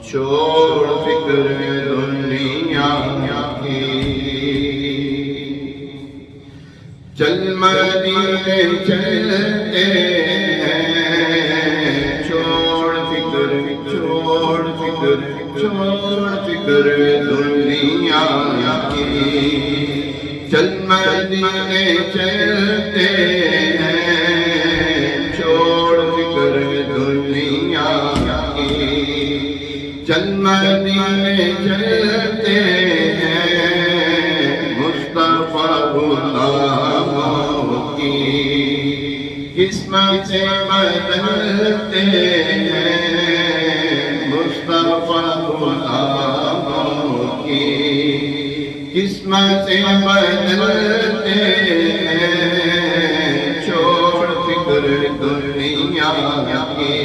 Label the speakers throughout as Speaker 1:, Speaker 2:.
Speaker 1: چھوڑ فکر دنیا کی، چل مدینے چلتے ہیں، چھوڑ فکر دنیا کی، چل مدینے چلتے ہیں، چھوڑ فکر دنیا کی، چل مدینے چلتے ہیں، مصطفیٰ غلاموں کی قسمت بدلتے ہیں، مصطفیٰ غلاموں کی قسمت بدلتے ہیں، چھوڑ فکر دنیا کی،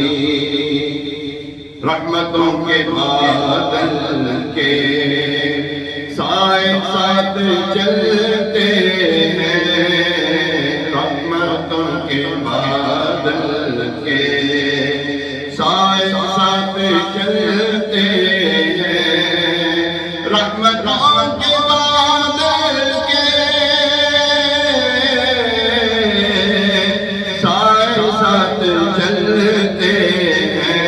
Speaker 1: رحمتوں کے بادل کے سائے ساتھ چلتے ہیں، رحمتوں کے بادل کے سائے ساتھ چلتے ہیں، رحمتوں کے بادل کے سائے ساتھ چلتے ہیں،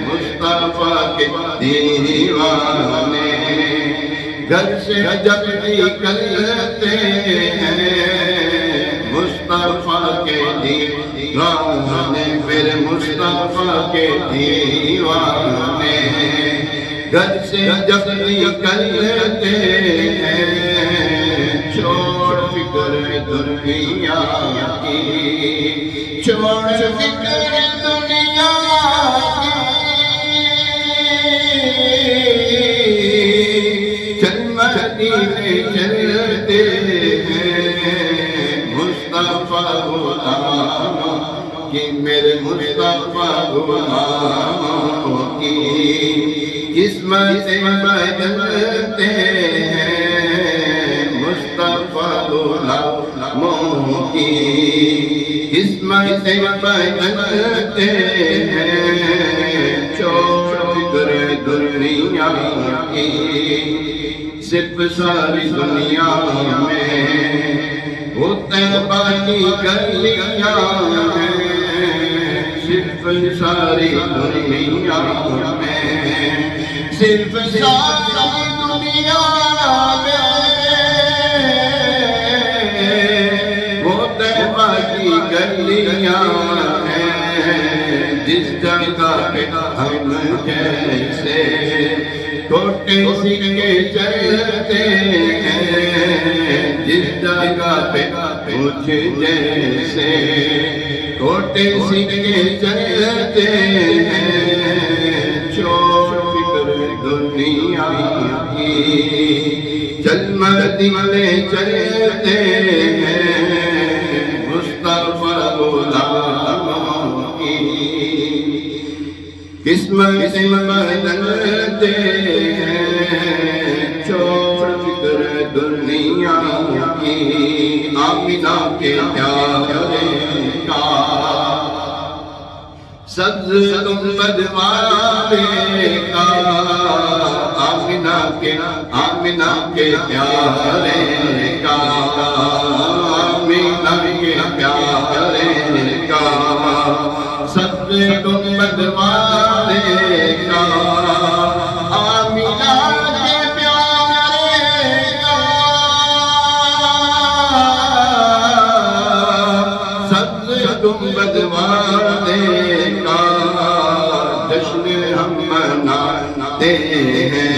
Speaker 1: مصطفیٰ کے دیوانے گھر سے جب نکلتے ہیں، مصطفیٰ کے دیوانے پھر مصطفیٰ کے دیوانے گھر سے جب نکلتے ہیں، چھوڑ فکر دنیا کی، چھوڑ فکر دنیا کی، چل مدینے چلتے ہیں، مصطفیٰ غلاموں کی، میرے مصطفیٰ غلاموں کی قسمت بدلتے ہیں، مصطفیٰ غلاموں کی قسمت بدلتے ہیں، چھوڑ فکر دنیا کی، صرف ساری دنیا میں ہوتے باقی گلیاں ہیں، صرف ساری دنیا میں، صرف ساری دنیا میں ہوتے باقی گلیاں ہیں، جس جگہ پہ ہم جیسے ٹوٹے سکے چلتے ہیں، جس جگہ پہ مجھ جیسے ٹوٹے سکے چلتے ہیں، چھوڑ فکر دنیا کی، چل مدینے چلتے ہیں، مصطفیٰ غلاموں کی قسمت بدلتے ہیں، چھوڑ فکر دنیا کی، آمنہ کے پیارے کا سبز گنبد والے کا، آمنہ کے پیارے کا، آمنہ کے پیارے کا، سبز گنبد والے کا، آمنہ کے پیارے کا، سبز گنبد والے کا، جشن ہم مناتے ہیں،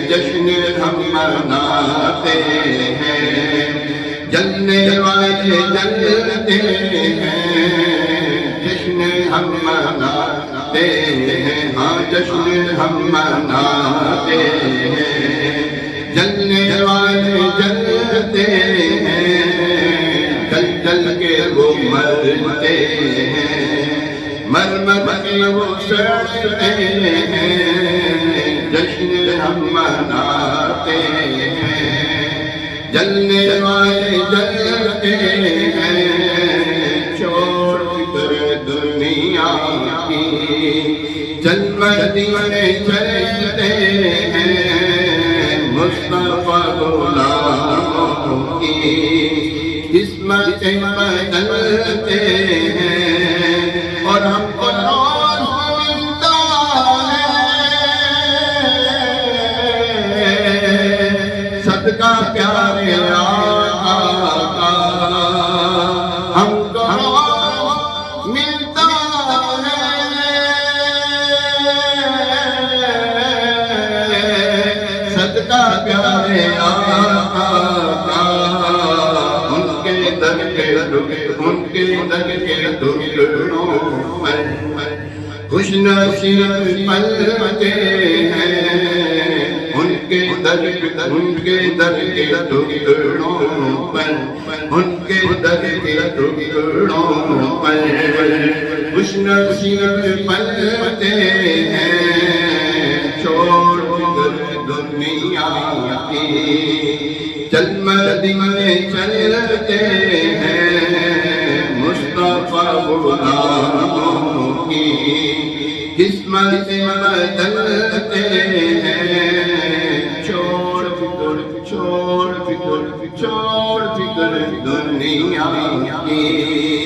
Speaker 1: جشن ہم مناتے ہیں، جلنے والے جلتے ہیں، جشن ہم مناتے ہیں، ہاں جشن ہم مناتے ہیں، جلنے والے جلتے ہیں، جل جل کے وہ مرتے ہیں، مر مر کے وہ سڑتے ہیں، جشن ہم مناتے ہیں، جلنے والے جلتے ہیں، چھوڑ فکر دنیا کی، چل مدینے چلتے ہیں مصطفیٰ غلاموں کی قسمتیں بدلتے ہیں اور ہم کو روز ملتا ہے صدقہ پیارے آقا کا ہم کو روز ملتا ہے صدقہ پیارے آقا کا ان کے در کے ٹکڑوں پر خوش نصیب پلتے ہیں ان کے در کے ٹکڑوں پر ان کے در کے ٹکڑوں پر خوش نصیب پلتے ہیں چھوڑ کر دنیا کی چل مدینے چلتے ہیں مصطفیٰ غلاموں کی قسمتیں بدلتے ہیں چھوڑ فکر دنیا کی